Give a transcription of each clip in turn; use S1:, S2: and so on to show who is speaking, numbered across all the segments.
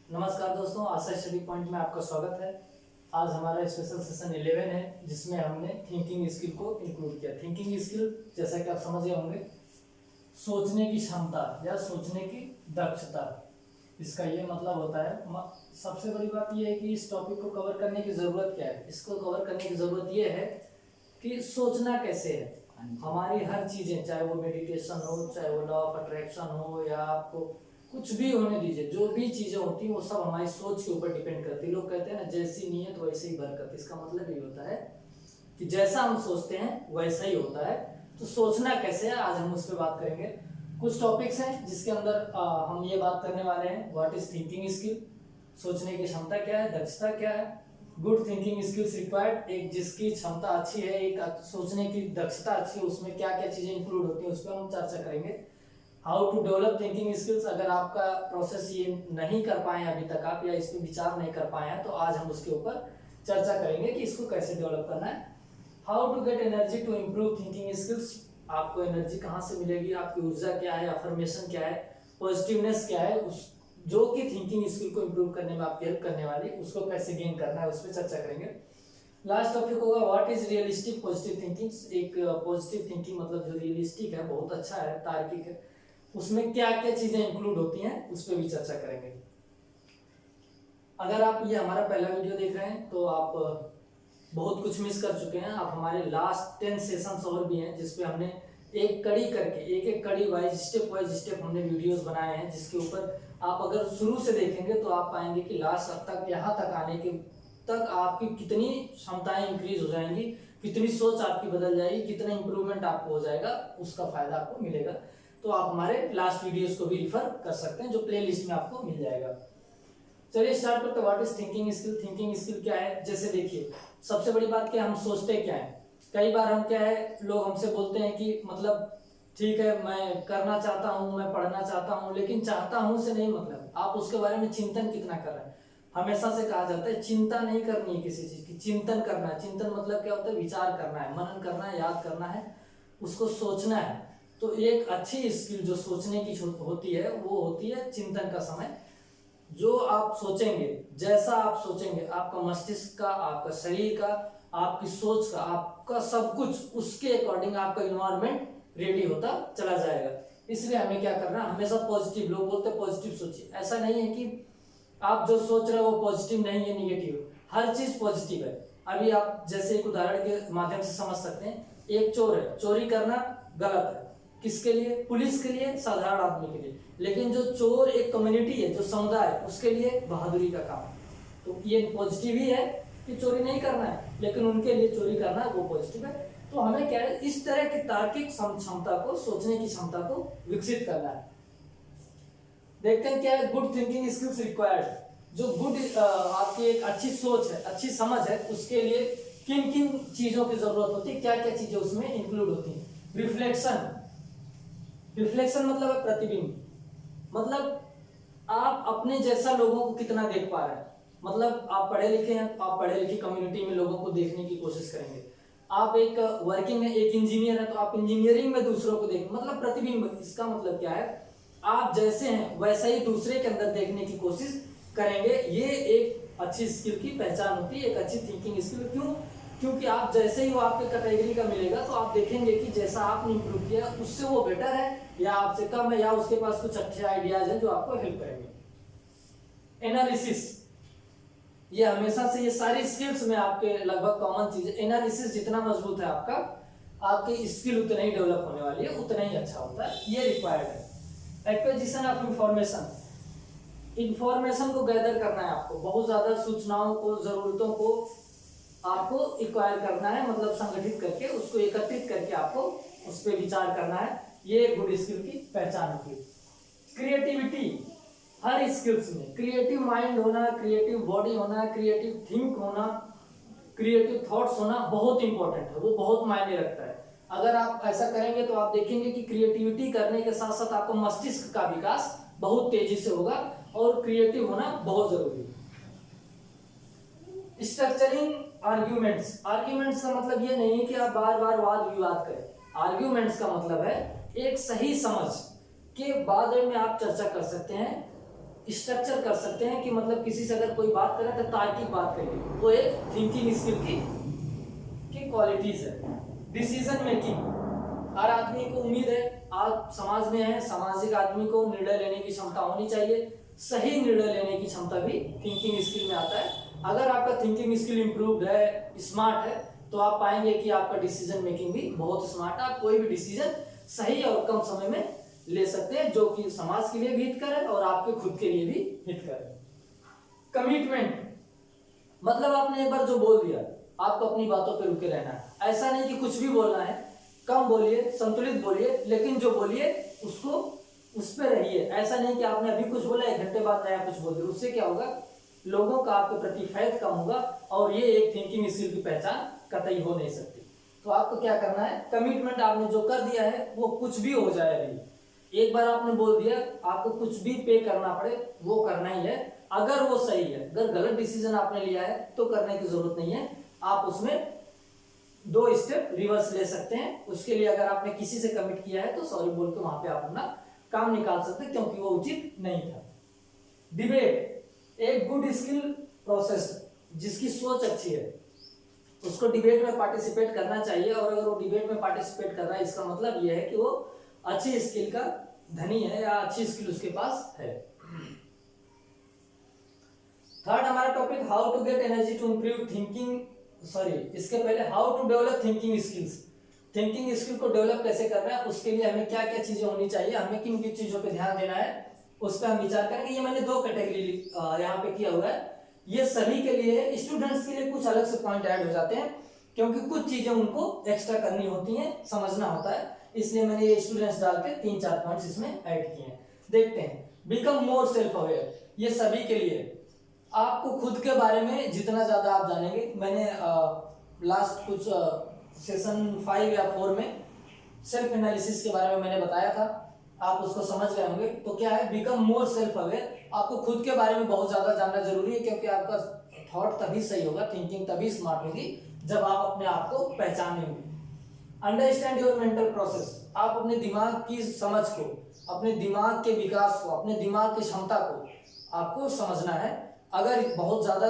S1: नमस्कार दोस्तों, आशा study point में आपका स्वागत है। आज हमारा स्पेशल सेशन 11 है जिसमें हमने थिंकिंग स्किल को इंक्लूड किया। थिंकिंग स्किल जैसा कि आप समझ गए होंगे, सोचने की क्षमता या सोचने की दक्षता, इसका ये मतलब होता है। सबसे बड़ी बात यह है कि इस टॉपिक को कवर करने की ज़रूरत क्या है। इसको कवर करने की ज़रूरत यह है कि सोचना कैसे है। हमारी हर चीज़ें, चाहे वो मेडिटेशन हो, चाहे वो लॉ ऑफ अट्रैक्शन हो, या आपको कुछ भी होने दीजिए, जो भी चीज़ें होती हैं वो सब हमारी सोच के ऊपर डिपेंड करती है। लोग कहते हैं ना, जैसी नीयत वैसे ही बरकत। इसका मतलब ये होता है कि जैसा हम सोचते हैं वैसा ही होता है। तो सोचना कैसे है, आज हम उस पर बात करेंगे। कुछ टॉपिक्स हैं जिसके अंदर हम ये बात करने वाले हैं। व्हाट इज थिंकिंग स्किल, सोचने की क्षमता क्या है, दक्षता क्या है। गुड थिंकिंग स्किल्स रिक्वायर्ड, एक जिसकी क्षमता अच्छी है, एक सोचने की दक्षता अच्छी है, उसमें क्या क्या चीजें इंक्लूड होती हैं उस पर हम चर्चा करेंगे। How to develop thinking skills, अगर आपका प्रोसेस ये नहीं कर पाए अभी तक आप, या इस पर विचार नहीं कर पाए हैं, तो आज हम उसके ऊपर चर्चा करेंगे कि इसको कैसे डेवलप करना है। How to get energy to improve thinking skills, आपको एनर्जी कहाँ से मिलेगी, आपकी ऊर्जा क्या है, अफर्मेशन क्या है, पॉजिटिवनेस क्या है, उस जो कि थिंकिंग स्किल को इम्प्रूव करने में आपकी हेल्प करने वाली, उसको कैसे गेन करना है उस पर चर्चा करेंगे। लास्ट टॉपिक होगा what is realistic positive thinking. एक पॉजिटिव थिंकिंग मतलब जो रियलिस्टिक है, बहुत अच्छा है, तार्किक है, उसमें क्या क्या चीजें इंक्लूड होती हैं उस पर भी चर्चा करेंगे। अगर आप ये हमारा पहला वीडियो देख रहे हैं तो आप बहुत कुछ मिस कर चुके हैं। आप हमारे लास्ट 10 सेशंस और भी हैं जिसपे हमने एक कड़ी करके, एक एक कड़ी वाइज स्टेप हमने वीडियोस बनाए हैं, जिसके ऊपर आप अगर शुरू से देखेंगे तो आप पाएंगे कि लास्ट तक, यहाँ तक आने के तक आपकी कितनी क्षमताएं इंक्रीज हो जाएंगी, कितनी सोच आपकी बदल जाएगी, कितना इंप्रूवमेंट आपको हो जाएगा, उसका फायदा आपको मिलेगा। तो आप हमारे लास्ट वीडियोस को भी रिफर कर सकते हैं, जो प्ले लिस्ट में आपको मिल जाएगा। चलिए स्टार्ट करते हैं। What is thinking skill. Thinking skill क्या है, जैसे देखिए, सबसे बड़ी बात क्या, हम सोचते क्या है। कई बार हम क्या है, लोग हमसे बोलते हैं कि मतलब ठीक है, मैं करना चाहता हूँ, मैं पढ़ना चाहता हूँ, लेकिन चाहता हूँ से नहीं मतलब आप उसके बारे में चिंतन कितना कर रहे हैं। हमेशा से कहा जाता है चिंता नहीं करनी है किसी चीज की, चिंतन करना है। चिंतन मतलब क्या होता है, विचार करना है, मनन करना है, याद करना है, उसको सोचना है। तो एक अच्छी स्किल जो सोचने की होती है वो होती है चिंतन का समय। जो आप सोचेंगे, जैसा आप सोचेंगे, आपका मस्तिष्क का, आपका शरीर का, आपकी सोच का, आपका सब कुछ उसके अकॉर्डिंग आपका इन्वायरमेंट रेडी होता चला जाएगा। इसलिए हमें क्या करना है, हमेशा पॉजिटिव, लोग बोलते हैं पॉजिटिव सोचिए। ऐसा नहीं है कि आप जो सोच रहे हो वो पॉजिटिव नहीं है, निगेटिव। हर चीज पॉजिटिव है। अभी आप जैसे एक उदाहरण के माध्यम से समझ सकते हैं। एक चोर है, चोरी करना गलत है, किसके लिए, पुलिस के लिए, साधारण आदमी के लिए। लेकिन जो चोर एक कम्युनिटी है, जो समुदाय है, उसके लिए बहादुरी का काम। तो ये पॉजिटिव ही है कि चोरी नहीं करना है, लेकिन उनके लिए चोरी करना वो पॉजिटिव है। तो हमें क्या है, इस तरह की तार्किक क्षमता को, सोचने की क्षमता को विकसित करना है। देखते हैं क्या है गुड थिंकिंग स्किल्स रिक्वायर्ड। जो गुड आपकी एक अच्छी सोच है, अच्छी समझ है, उसके लिए किन किन चीजों की जरूरत होती है, क्या क्या चीजें उसमें इंक्लूड होती हैं। रिफ्लेक्शन, रिफ्लेक्शन मतलब है प्रतिबिंब। मतलब आप अपने जैसा लोगों को कितना देख पा रहे हैं। मतलब आप पढ़े लिखे हैं, आप पढ़े लिखी कम्युनिटी में लोगों को देखने की कोशिश करेंगे। आप एक वर्किंग में एक इंजीनियर है तो आप इंजीनियरिंग में दूसरों को देखें, मतलब प्रतिबिंब। इसका मतलब क्या है, आप जैसे हैं वैसा ही दूसरे के अंदर देखने की कोशिश करेंगे। ये एक अच्छी स्किल की पहचान होती है, एक अच्छी थिंकिंग स्किल। क्यों? क्योंकि आप जैसे ही वो आपके कैटेगरी का मिलेगा तो आप देखेंगे कि जैसा आपने इंप्रूव किया उससे वो बेटर है, या आपसे कम है, या उसके पास कुछ अच्छे आइडियाज हैं जो आपको हेल्प करेंगे। एनालिसिस, ये हमेशा से ये सारी स्किल्स में आपके लगभग कॉमन चीज है। एनालिसिस जितना मजबूत है आपका, आपकी स्किल उतना ही डेवलप होने वाली है, उतना ही अच्छा होता है, ये रिक्वायर्ड है। एक्विजिशन ऑफ इंफॉर्मेशन, इंफॉर्मेशन को गैदर करना है आपको, बहुत ज्यादा सूचनाओं को, जरूरतों को आपको एक्वायर करना है, मतलब संगठित करके उसको एकत्रित करके आपको उस पर विचार करना है। ये गुड स्किल की पहचान होती है। क्रिएटिविटी, हर स्किल्स में क्रिएटिव माइंड होना, क्रिएटिव बॉडी होना, क्रिएटिव थिंक होना, क्रिएटिव थॉट्स होना बहुत इंपॉर्टेंट है, वो बहुत मायने रखता है। अगर आप ऐसा करेंगे तो आप देखेंगे कि क्रिएटिविटी करने के साथ साथ आपको मस्तिष्क का विकास बहुत तेजी से होगा, और क्रिएटिव होना बहुत जरूरी है। स्ट्रक्चरिंग आर्ग्यूमेंट्स, आर्ग्यूमेंट्स का मतलब ये नहीं है कि आप बार बार वाद विवाद करें। आर्ग्यूमेंट्स का मतलब है एक सही समझ के बाद में आप चर्चा कर सकते हैं स्ट्रक्चर कर सकते हैं कि मतलब किसी से अगर कोई बात करे तो तार्किक बात करिए, वो एक थिंकिंग स्किल की क्वालिटीज है। डिसीजन मेकिंग, हर आदमी को उम्मीद है, आप समाज में हैं, सामाजिक आदमी को निर्णय लेने की क्षमता होनी चाहिए। सही निर्णय लेने की क्षमता भी थिंकिंग स्किल में आता है। अगर आपका थिंकिंग स्किल इंप्रूव्ड है, स्मार्ट है, तो आप पाएंगे कि आपका डिसीजन मेकिंग भी बहुत स्मार्ट है। आप कोई भी डिसीजन सही और कम समय में ले सकते हैं, जो कि समाज के लिए भी हितकर है और आपके खुद के लिए भी हितकर है। कमिटमेंट, मतलब आपने एक बार जो बोल दिया, आपको अपनी बातों पे रुके रहना है। ऐसा नहीं कि कुछ भी बोलना है, कम बोलिए, संतुलित बोलिए, लेकिन जो बोलिए उसको उस पे रहिए। ऐसा नहीं कि आपने अभी कुछ बोला, 1 घंटे बाद नया कुछ बोल दिया। उससे क्या होगा, लोगों का आपके प्रति फैथ कम होगा और ये एक थिंकिंग स्किल की पहचान कतई हो नहीं सकती। तो आपको क्या करना है, कमिटमेंट आपने जो कर दिया है वो कुछ भी हो जाए, अभी एक बार आपने बोल दिया, आपको कुछ भी पे करना पड़े वो करना ही है। अगर वो सही है, अगर गलत डिसीजन आपने लिया है तो करने की जरूरत नहीं है, आप उसमें 2 स्टेप रिवर्स ले सकते हैं। उसके लिए अगर आपने किसी से कमिट किया है तो सॉरी बोल के वहां पे आप अपना काम निकाल सकते हैं, क्योंकि वो उचित नहीं था। डिबेट, एक गुड स्किल प्रोसेस, जिसकी सोच अच्छी है उसको डिबेट में पार्टिसिपेट करना चाहिए। और अगर वो डिबेट में पार्टिसिपेट कर रहा है, इसका मतलब ये है कि वो अच्छी स्किल का धनी है या अच्छी स्किल उसके पास है। थर्ड हमारा topic, how to get energy to improve thinking, इसके पहले how to develop thinking skills. Thinking skill को डेवलप कैसे करना है, उसके लिए हमें क्या क्या चीजें होनी चाहिए, हमें किन किन चीजों पे ध्यान देना है, उस पर हम विचार करेंगे। ये मैंने 2 कैटेगरी यहाँ पे किया हुआ है। ये सभी के लिए, स्टूडेंट्स के लिए कुछ अलग से पॉइंट ऐड हो जाते हैं, क्योंकि कुछ चीजें उनको एक्स्ट्रा करनी होती हैं, समझना होता है, इसलिए मैंने ये स्टूडेंट्स डाल के 3-4 पॉइंट्स इसमें ऐड किए हैं। देखते हैं। बिकम मोर सेल्फ अवेयर, ये सभी के लिए। आपको खुद के बारे में जितना ज्यादा आप जानेंगे, मैंने लास्ट कुछ सेशन 5 या 4 में सेल्फ एनालिसिस के बारे में मैंने बताया था, आप उसको समझ गए होंगे। तो क्या है, बिकम मोर सेल्फ अवेयर, आपको खुद के बारे में बहुत ज्यादा जानना जरूरी है, क्योंकि आपका थॉट तभी सही होगा, थिंकिंग तभी स्मार्ट होगी जब आप अपने आप को पहचानेंगे। अंडरस्टैंड योर मेंटल प्रोसेस, आप अपने दिमाग की समझ को, अपने दिमाग के विकास को, अपने दिमाग की क्षमता को आपको समझना है। अगर बहुत ज्यादा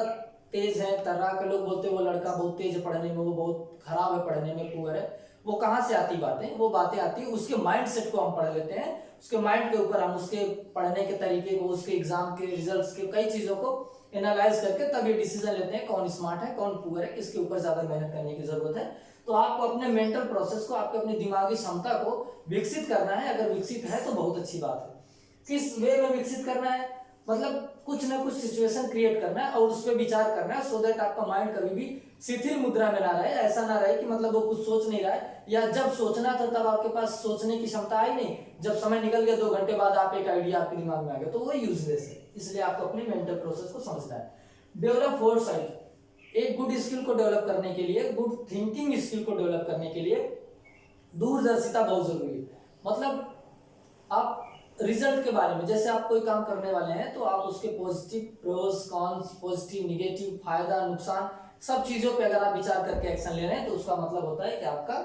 S1: तेज है, तर्रा के लोग बोलते हैं वो लड़का बहुत तेज है पढ़ने में, वो बहुत खराब है पढ़ने में, पुअर है, वो कहाँ से आती बातें, वो बातें आती है उसके माइंड सेट को हम पढ़ लेते हैं, उसके माइंड के ऊपर हम उसके पढ़ने के तरीके को, उसके एग्जाम के रिजल्ट्स के कई चीजों को एनालाइज करके तब ये डिसीजन लेते हैं कौन स्मार्ट है, कौन पुअर है, किसके ऊपर ज्यादा मेहनत करने की जरूरत है। तो आपको अपने मेंटल प्रोसेस को, आपके अपनी दिमागी क्षमता को विकसित करना है। अगर विकसित है तो बहुत अच्छी बात है। किस वे में विकसित करना है, मतलब कुछ ना कुछ सिचुएशन क्रिएट करना है और उस पर विचार करना है, सो दैट आपका माइंड कभी भी शिथिल मुद्रा में ना रहे। ऐसा ना रहे कि मतलब वो कुछ सोच नहीं रहा है, या जब सोचना था तब आपके पास सोचने की क्षमता आई नहीं, जब समय निकल गया 2 घंटे बाद आप एक आइडिया आपके दिमाग में आ गया, तो वो यूजलेस है। इसलिए आपको अपनी मेंटल प्रोसेस को समझना है। डेवलप फोरसाइट, एक गुड स्किल को डेवलप करने के लिए, गुड थिंकिंग स्किल को डेवलप करने के लिए दूरदर्शिता बहुत जरूरी है। मतलब आप रिजल्ट के बारे में, जैसे आप कोई काम करने वाले हैं तो आप उसके positive pros cons, positive negative, फायदा नुकसान, सब चीजों पे अगर आप विचार करके एक्शन ले रहे हैं तो उसका मतलब होता है कि आपका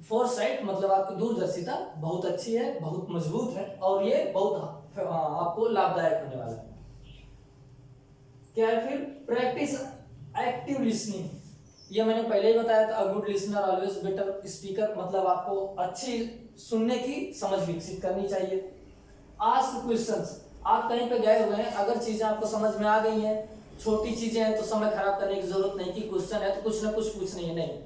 S1: फोरसाइट, मतलब आपकी दूरदर्शिता बहुत अच्छी है, बहुत मजबूत है, और ये बहुत आपको लाभदायक होने वाला है। क्या है फिर, प्रैक्टिस एक्टिव लिसनिंग, ये मैंने पहले ही बताया था। A good listener always better speaker, मतलब आपको अच्छी सुनने की समझ विकसित करनी चाहिए। आस्क क्वेश्चंस, आप कहीं पे गए हुए हैं, अगर चीजें आपको समझ में आ गई हैं, छोटी चीजें हैं तो समय खराब करने की जरूरत नहीं कि क्वेश्चन है तो कुछ ना कुछ पूछनी है, नहीं,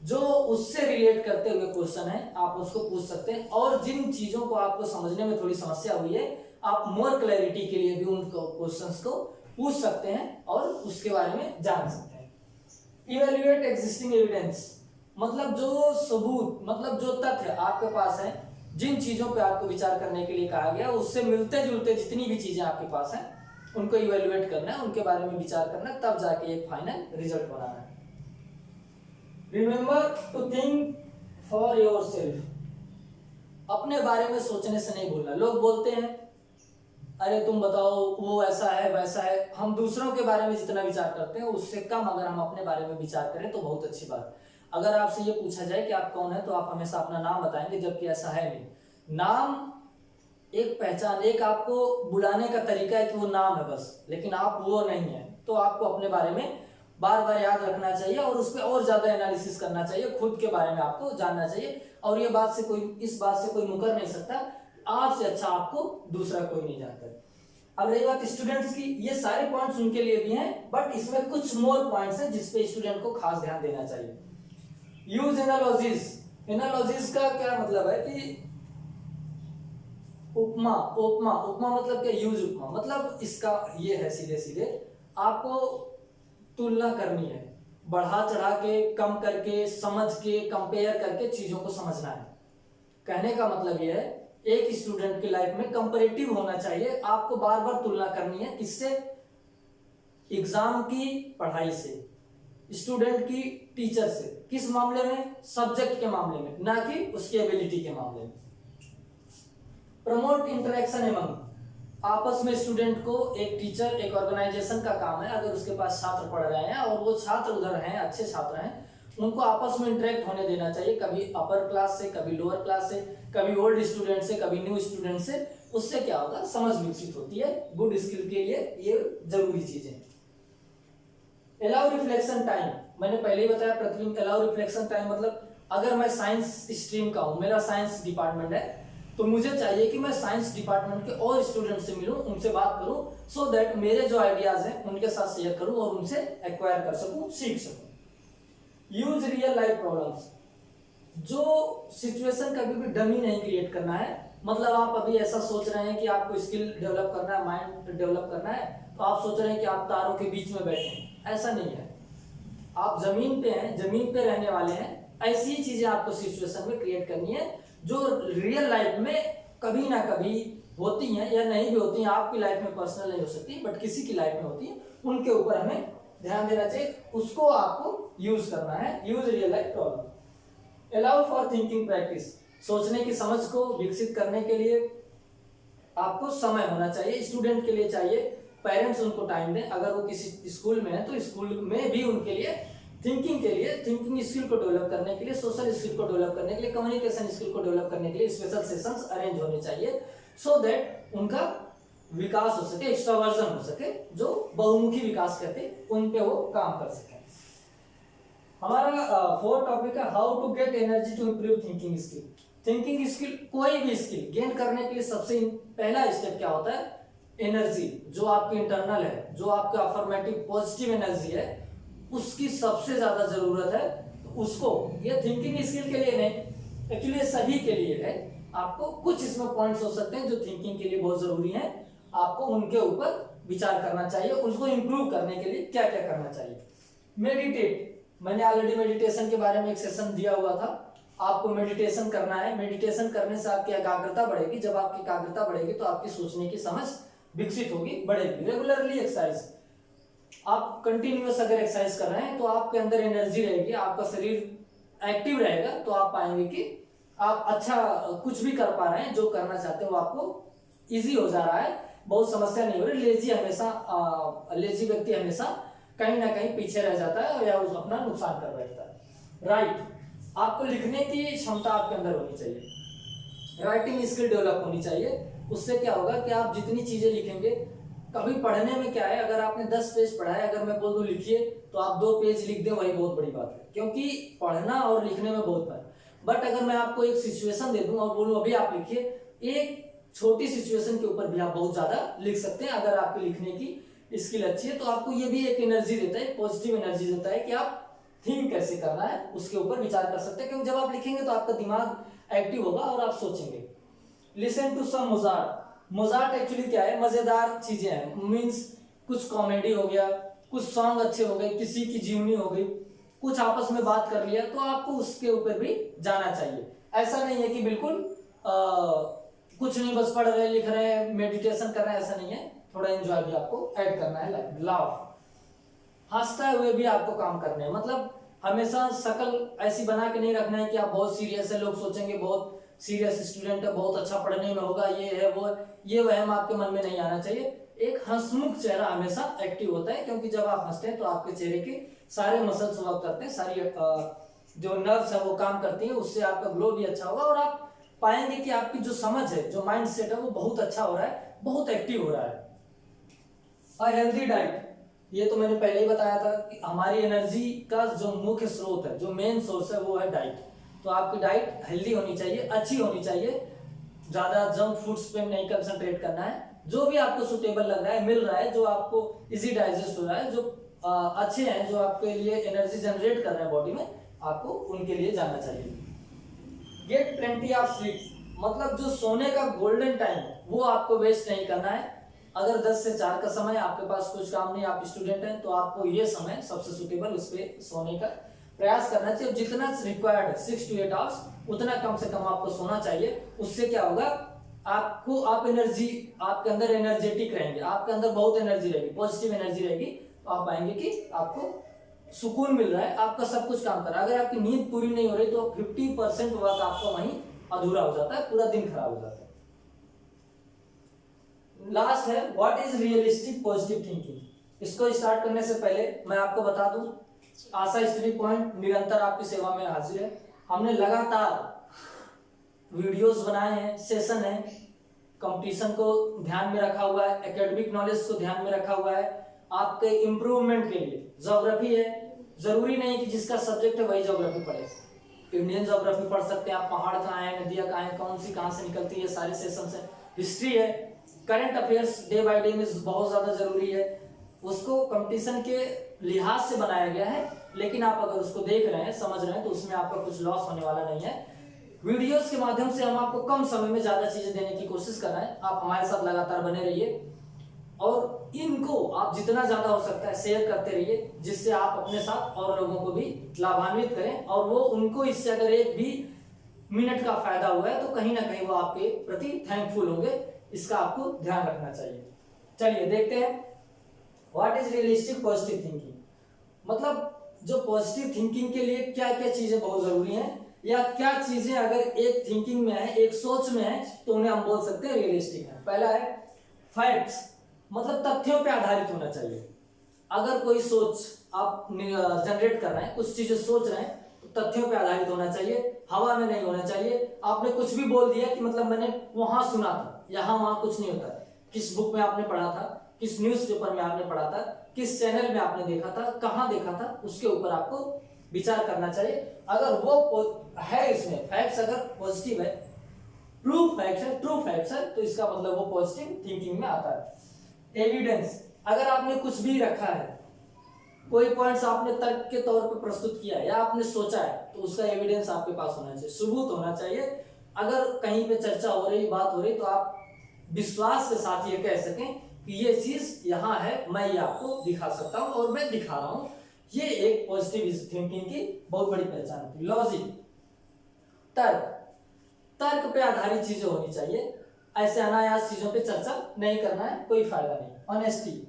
S1: जो उससे रिलेट करते हुए क्वेश्चन है आप उसको पूछ सकते हैं। और जिन चीजों को आपको समझने में थोड़ी समस्या हुई है, आप मोर क्लैरिटी के लिए भी उन क्वेश्चंस को पूछ सकते हैं और उसके बारे में जान सकते हैं। इवेल्युएट एग्जिस्टिंग एविडेंस, मतलब जो सबूत, मतलब जो तथ्य आपके पास है, जिन चीजों पे आपको विचार करने के लिए कहा गया, उससे मिलते जुलते जितनी भी चीजें आपके पास हैं उनको इवेल्युएट करना है, उनके बारे में विचार करना है, तब जाके एक फाइनल रिजल्ट बनाना है। Remember to think for yourself, अपने बारे में सोचने से नहीं भूलना। लोग बोलते हैं अरे तुम बताओ वो ऐसा है वैसा है, हम दूसरों के बारे में जितना विचार करते हैं उससे कम अगर हम अपने बारे में विचार करें तो बहुत अच्छी बात। अगर आपसे ये पूछा जाए कि आप कौन है तो आप हमेशा अपना नाम बताएंगे, जबकि ऐसा है नहीं। नाम एक पहचान, एक आपको बुलाने का तरीका है कि वो नाम है बस, लेकिन आप वो नहीं है। तो आपको अपने बारे में बार बार याद रखना चाहिए और उस पर और ज्यादा एनालिसिस करना चाहिए, खुद के बारे में आपको जानना चाहिए। और ये बात से कोई, इस बात से कोई मुकर नहीं सकता, आपसे अच्छा आपको दूसरा कोई नहीं जानता। अब रही बात स्टूडेंट्स की, ये सारे पॉइंट्स उनके लिए भी हैं, बट इसमें कुछ मोर पॉइंट्स हैं जिसपे स्टूडेंट को खास ध्यान देना चाहिए। Use analogies. एनालॉजीज का क्या मतलब है कि उपमा, उपमा, उपमा मतलब क्या? यूज उपमा मतलब इसका ये है सीधे सीधे आपको तुलना करनी है, बढ़ा चढ़ा के, कम करके, समझ के, कंपेयर करके चीजों को समझना है। कहने का मतलब ये है, एक स्टूडेंट की लाइफ में कंपैरेटिव होना चाहिए, आपको बार बार तुलना करनी है। किससे? एग्जाम की पढ़ाई से, स्टूडेंट की टीचर से। किस मामले में? सब्जेक्ट के मामले में, ना कि उसकी एबिलिटी के मामले में। प्रमोट इंटरेक्शन एमंग, आपस में स्टूडेंट को, एक टीचर, एक ऑर्गेनाइजेशन का काम है, अगर उसके पास छात्र पढ़ रहे हैं और वो छात्र उधर हैं, अच्छे छात्र हैं, उनको आपस में इंटरेक्ट होने देना चाहिए, कभी अपर क्लास से, कभी लोअर क्लास से, कभी ओल्ड स्टूडेंट से, कभी न्यू स्टूडेंट से। उससे क्या होगा? समझ विकसित होती है, गुड स्किल के लिए ये जरूरी चीजें। अलाउ रिफ्लेक्शन टाइम, मैंने पहले ही बताया पृथ्वी। अलाउ रिफ्लेक्शन टाइम मतलब अगर मैं साइंस स्ट्रीम का हूं, मेरा साइंस डिपार्टमेंट है, तो मुझे चाहिए कि मैं साइंस डिपार्टमेंट के और स्टूडेंट से मिलूं, उनसे बात करूं, सो दैट मेरे जो आइडियाज हैं उनके साथ शेयर करूं और उनसे एक्वायर कर सकूं, सीख सकूं। यूज रियल लाइफ प्रॉब्लम्स, जो सिचुएशन कभी भी डमी नहीं क्रिएट करना है। मतलब आप अभी ऐसा सोच रहे हैं कि आपको स्किल डेवलप करना है, माइंड डेवलप करना है, तो आप सोच रहे हैं कि आप तारों के बीच में बैठे हैं, ऐसा नहीं है। आप जमीन पे हैं, जमीन पे रहने वाले हैं, ऐसी ही चीजें आपको सिचुएशन में क्रिएट करनी है जो रियल लाइफ में कभी ना कभी होती हैं या नहीं भी होती हैं। आपकी लाइफ में पर्सनल नहीं हो सकती, बट किसी की लाइफ में होती है, उनके ऊपर हमें ध्यान देना चाहिए, उसको आपको यूज करना है। Use real life problem. Allow for thinking practice, सोचने की समझ को विकसित करने के लिए आपको समय होना चाहिए, स्टूडेंट के लिए चाहिए, पेरेंट्स उनको टाइम दें। अगर वो किसी स्कूल में है तो स्कूल में भी उनके लिए थिंकिंग के लिए, थिंकिंग स्किल को डेवलप करने के लिए, सोशल स्किल को डेवलप करने के लिए, कम्युनिकेशन स्किल को डेवलप करने के लिए स्पेशल सेशंस अरेंज होने चाहिए, सो दैट उनका विकास हो सके, एक्स्ट्रावर्जन हो सके, जो बहुमुखी विकास कहते हैं, उन पे वो काम कर सके। हमारा फोर्थ टॉपिक है how to get energy to improve thinking skill. Thinking skill, कोई भी स्किल गेन करने के लिए सबसे पहला स्टेप क्या होता है? एनर्जी, जो आपकी इंटरनल है, जो आपका अफर्मेटिव पॉजिटिव एनर्जी है, उसकी सबसे ज्यादा जरूरत है। तो उसको, ये थिंकिंग स्किल के लिए नहीं, एक्चुअली सभी के लिए है। आपको कुछ इसमें पॉइंट्स हो सकते हैं जो थिंकिंग के लिए बहुत जरूरी हैं, आपको उनके ऊपर विचार करना चाहिए, उसको इंप्रूव करने के लिए क्या क्या करना चाहिए। मेडिटेट, मैंने ऑलरेडी मेडिटेशन के बारे में एक सेशन दिया हुआ था। आपको मेडिटेशन करना है, मेडिटेशन करने से आपकी एकाग्रता बढ़ेगी, जब आपकी एकाग्रता बढ़ेगी तो आपकी सोचने की समझ विकसित होगी, बढ़ेगी। रेगुलरली एक्सरसाइज, आप कंटिन्यूअस अगर एक्सरसाइज कर रहे हैं तो आपके अंदर एनर्जी रहेगी, आपका शरीर एक्टिव रहेगा, तो आप पाएंगे कि आप अच्छा कुछ भी कर पा रहे हैं, जो करना चाहते हो आपको इजी हो जा रहा है, बहुत समस्या नहीं हो रही। लेजी व्यक्ति हमेशा कहीं ना कहीं पीछे रह जाता है या उस अपना नुकसान कर बैठता है। राइट, आपको लिखने की क्षमता आपके अंदर होनी चाहिए, राइटिंग स्किल डेवलप होनी चाहिए। उससे क्या होगा कि आप जितनी चीजें लिखेंगे, कभी पढ़ने में क्या है, अगर आपने 10 पेज पढ़ा है, अगर मैं बोल दूं लिखिए तो आप 2 पेज लिख दें, वही बहुत बड़ी बात है, क्योंकि पढ़ना और लिखने में बहुत फर्क। बट अगर मैं आपको एक सिचुएशन दे दूं और बोलूं अभी आप लिखिए, एक छोटी सिचुएशन के ऊपर भी आप बहुत ज्यादा लिख सकते हैं। अगर आपकी लिखने की स्किल अच्छी है तो आपको ये भी एक एनर्जी देता है, पॉजिटिव एनर्जी देता है कि आप थिंक कैसे करना है, उसके ऊपर विचार कर सकते हैं, क्योंकि जब आप लिखेंगे तो आपका दिमाग एक्टिव होगा और आप सोचेंगे। Listen to some Mozart, Mozart actually क्या है? मजेदार चीजें हैं, मींस कुछ कॉमेडी हो गया, कुछ सॉन्ग अच्छे हो गए, किसी की जीवनी हो गई, कुछ आपस में बात कर लिया, तो आपको उसके ऊपर भी जाना चाहिए। ऐसा नहीं है कि बिल्कुल कुछ नहीं, बस पढ़ रहे, लिख रहे हैं, मेडिटेशन कर रहे हैं, ऐसा नहीं है। थोड़ा एंजॉय भी आपको ऐड करना है, लाइफ लाफ, हंसते हुए भी आपको काम करने हैं। मतलब हमेशा शक्ल ऐसी बना के नहीं रखना है कि आप बहुत सीरियस है, लोग सोचेंगे बहुत सीरियस स्टूडेंट है, बहुत अच्छा पढ़ने में होगा, ये है वो, ये वहम आपके मन में नहीं आना चाहिए। एक हंसमुख चेहरा हमेशा एक्टिव होता है, क्योंकि जब आप हंसते हैं तो आपके चेहरे के सारे मसल्स वर्क करते हैं, सारी जो नर्व्स है वो काम करती हैं, उससे आपका ग्लो भी अच्छा होगा और आप पाएंगे कि आपकी जो समझ है, जो माइंड सेट है, वो बहुत अच्छा हो रहा है, बहुत एक्टिव हो रहा है। अ हेल्दी डाइट, ये तो मैंने पहले ही बताया था कि हमारी एनर्जी का जो मुख्य स्रोत है, जो मेन सोर्स है, वो है डाइट। तो आपकी डाइट हेल्दी होनी चाहिए, अच्छी होनी चाहिए, ज्यादा जंक फूड्स पे नहीं कंसंट्रेट करना है। जो भी आपको सुटेबल लग रहा है, मिल रहा है, जो आपको इजी डाइजेस्ट हो रहा है, जो अच्छे हैं, जो आपके लिए एनर्जी जनरेट कर रहे हैं बॉडी में, आपको उनके लिए जाना चाहिए। गेट प्लेंटी ऑफ स्लीप, मतलब जो सोने का गोल्डन टाइम है, वो आपको वेस्ट नहीं करना है। अगर 10 से 4 का समय, आपके पास कुछ काम नहीं, आप स्टूडेंट हैं, तो आपको ये समय सबसे सुटेबल, उस पर सोने का प्रयास करना चाहिए। जितना रिक्वायर्ड है 6 to 8 आवर्स, उतना कम से कम आपको सोना चाहिए। उससे क्या होगा, आपको एनर्जी, आपके अंदर एनर्जेटिक रहेंगे, आपके अंदर बहुत एनर्जी रहेगी, पॉजिटिव एनर्जी रहेगी। तो आप पाएंगे कि आपको सुकून मिल रहा है, आपका सब कुछ काम कर रहा है। अगर आपकी नींद पूरी नहीं हो रही तो 50% वर्क आपका वहीं अधूरा हो जाता है, पूरा दिन खराब हो जाता है। लास्ट है what is realistic positive thinking. इसको स्टार्ट करने से पहले मैं आपको बता दूं, आशा स्टडी पॉइंट निरंतर आपकी सेवा में हाजिर है। हमने लगातार वीडियोस बनाए हैं, सेशन है, कंपटीशन को ध्यान में रखा हुआ है, एकेडमिक नॉलेज को ध्यान में रखा हुआ है, आपके इंप्रूवमेंट के लिए। ज्योग्राफी है, जरूरी नहीं कि जिसका सब्जेक्ट है वही ज्योग्राफी पढ़े, इंडियन ज्योग्राफी पढ़ सकते हैं आप, पहाड़ कहाँ है, नदियाँ कहाँ है, कौन सी कहाँ से निकलती है, सारे सेशन है। हिस्ट्री है, current affairs day by day में बहुत ज्यादा जरूरी है, उसको कंपटीशन के लिहाज से बनाया गया है। लेकिन आप अगर उसको देख रहे हैं, समझ रहे हैं, तो उसमें आपका कुछ लॉस होने वाला नहीं है। वीडियोस के माध्यम से हम आपको कम समय में ज्यादा चीजें देने की कोशिश कर रहे हैं। आप हमारे साथ लगातार बने रहिए और इनको आप जितना ज्यादा हो सकता है शेयर करते रहिए, जिससे आप अपने साथ और लोगों को भी लाभान्वित करें, और वो उनको इससे अगर एक भी मिनट का फायदा हुआ है तो कहीं ना कहीं वो आपके प्रति थैंकफुल होंगे। इसका आपको ध्यान रखना चाहिए। चलिए देखते हैं what is realistic positive thinking, मतलब जो पॉजिटिव थिंकिंग के लिए क्या क्या चीजें बहुत जरूरी हैं, या क्या चीजें अगर एक थिंकिंग में है, एक सोच में है, तो उन्हें हम बोल सकते हैं रियलिस्टिक है। पहला है फैक्ट्स, मतलब तथ्यों पे आधारित होना चाहिए। अगर कोई सोच आप जनरेट कर रहे हैं, कुछ चीजें सोच रहे हैं, तो तथ्यों पे आधारित होना चाहिए, हवा में नहीं होना चाहिए। आपने कुछ भी बोल दिया कि मतलब मैंने वहां सुना था, यहाँ वहां कुछ नहीं होता है। किस बुक में आपने पढ़ा था, किस न्यूज़पेपर में आपने पढ़ा था, किस चैनल में आपने देखा था, कहाँ देखा था, उसके ऊपर आपको विचार करना चाहिए। अगर वो है, इसमें फैक्ट्स अगर पॉजिटिव है, ट्रू फैक्ट्स है, तो इसका मतलब वो पॉजिटिव थिंकिंग में आता है। एविडेंस, अगर आपने कुछ भी रखा है, कोई पॉइंट्स आपने तर्क के तौर पर प्रस्तुत किया है या आपने सोचा है, तो उसका एविडेंस आपके पास होना चाहिए, सबूत होना चाहिए। अगर कहीं पे चर्चा हो रही, बात हो रही, तो आप विश्वास के साथ ये कह सकें कि ये चीज यहाँ है, मैं ये आपको दिखा सकता हूँ और मैं दिखा रहा हूँ। ये एक पॉजिटिव थिंकिंग की बहुत बड़ी पहचान होती है। लॉजिक, तर्क पे आधारित चीजें होनी चाहिए, ऐसे अनायास चीजों पे चर्चा नहीं करना है, कोई फायदा नहीं। ऑनेस्टी,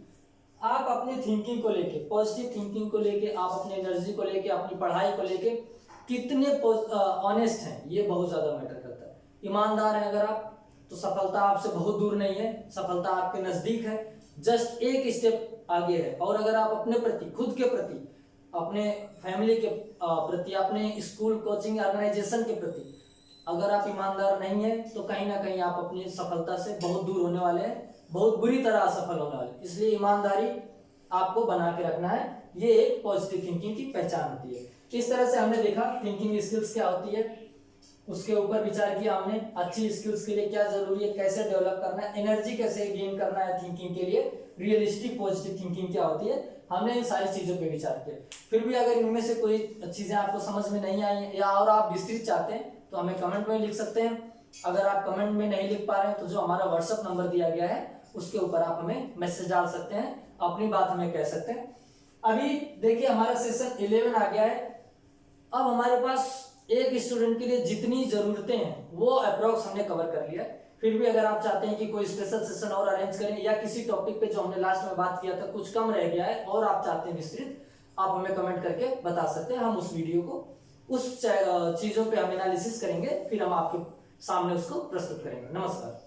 S1: आप अपनी थिंकिंग को लेके, पॉजिटिव थिंकिंग को लेके, आप अपनी एनर्जी को लेके, अपनी पढ़ाई को लेके कितने ऑनेस्ट हैं, ये बहुत ज्यादा मैटर करता है। ईमानदार हैं अगर आप, तो सफलता आपसे बहुत दूर नहीं है, सफलता आपके नजदीक है, जस्ट एक स्टेप आगे है। और अगर आप अपने प्रति, खुद के प्रति, अपने फैमिली के प्रति, अपने स्कूल कोचिंग ऑर्गेनाइजेशन के प्रति अगर आप ईमानदार नहीं है, तो कहीं ना कहीं आप अपनी सफलता से बहुत दूर होने वाले हैं, बहुत बुरी तरह असफल होने वाले। इसलिए ईमानदारी आपको बना के रखना है, ये एक पॉजिटिव थिंकिंग की पहचान होती है। इस तरह से हमने देखा थिंकिंग स्किल्स क्या होती है, उसके ऊपर विचार किया हमने। अच्छी स्किल्स के लिए क्या जरूरी है, कैसे डेवलप करना है, एनर्जी कैसे गेन करना है थिंकिंग के लिए, रियलिस्टिक पॉजिटिव थिंकिंग क्या होती है, हमने इन सारी चीजों पे विचार किया। फिर भी अगर इनमें से कोई चीजें आपको समझ में नहीं आई या और आप विस्तृत चाहते हैं, तो हमें कमेंट में लिख सकते हैं। अगर आप कमेंट में नहीं लिख पा रहे हैं, तो जो हमारा व्हाट्सएप नंबर दिया गया है, उसके ऊपर आप हमें मैसेज डाल सकते हैं, अपनी बात हमें कह सकते हैं। अभी देखिए हमारा सेशन 11 आ गया है। अब हमारे पास एक स्टूडेंट के लिए जितनी जरूरतें हैं वो अप्रोक्स हमने कवर कर लिया है। फिर भी अगर आप चाहते हैं कि कोई स्पेशल सेशन और अरेंज करें, या किसी टॉपिक पे जो हमने लास्ट में बात किया था कुछ कम रह गया है और आप चाहते हैं विस्तृत, आप हमें कमेंट करके बता सकते हैं। हम उस वीडियो को, उस चीजों पे हम एनालिसिस करेंगे, फिर हम आपके सामने उसको प्रस्तुत करेंगे। नमस्कार।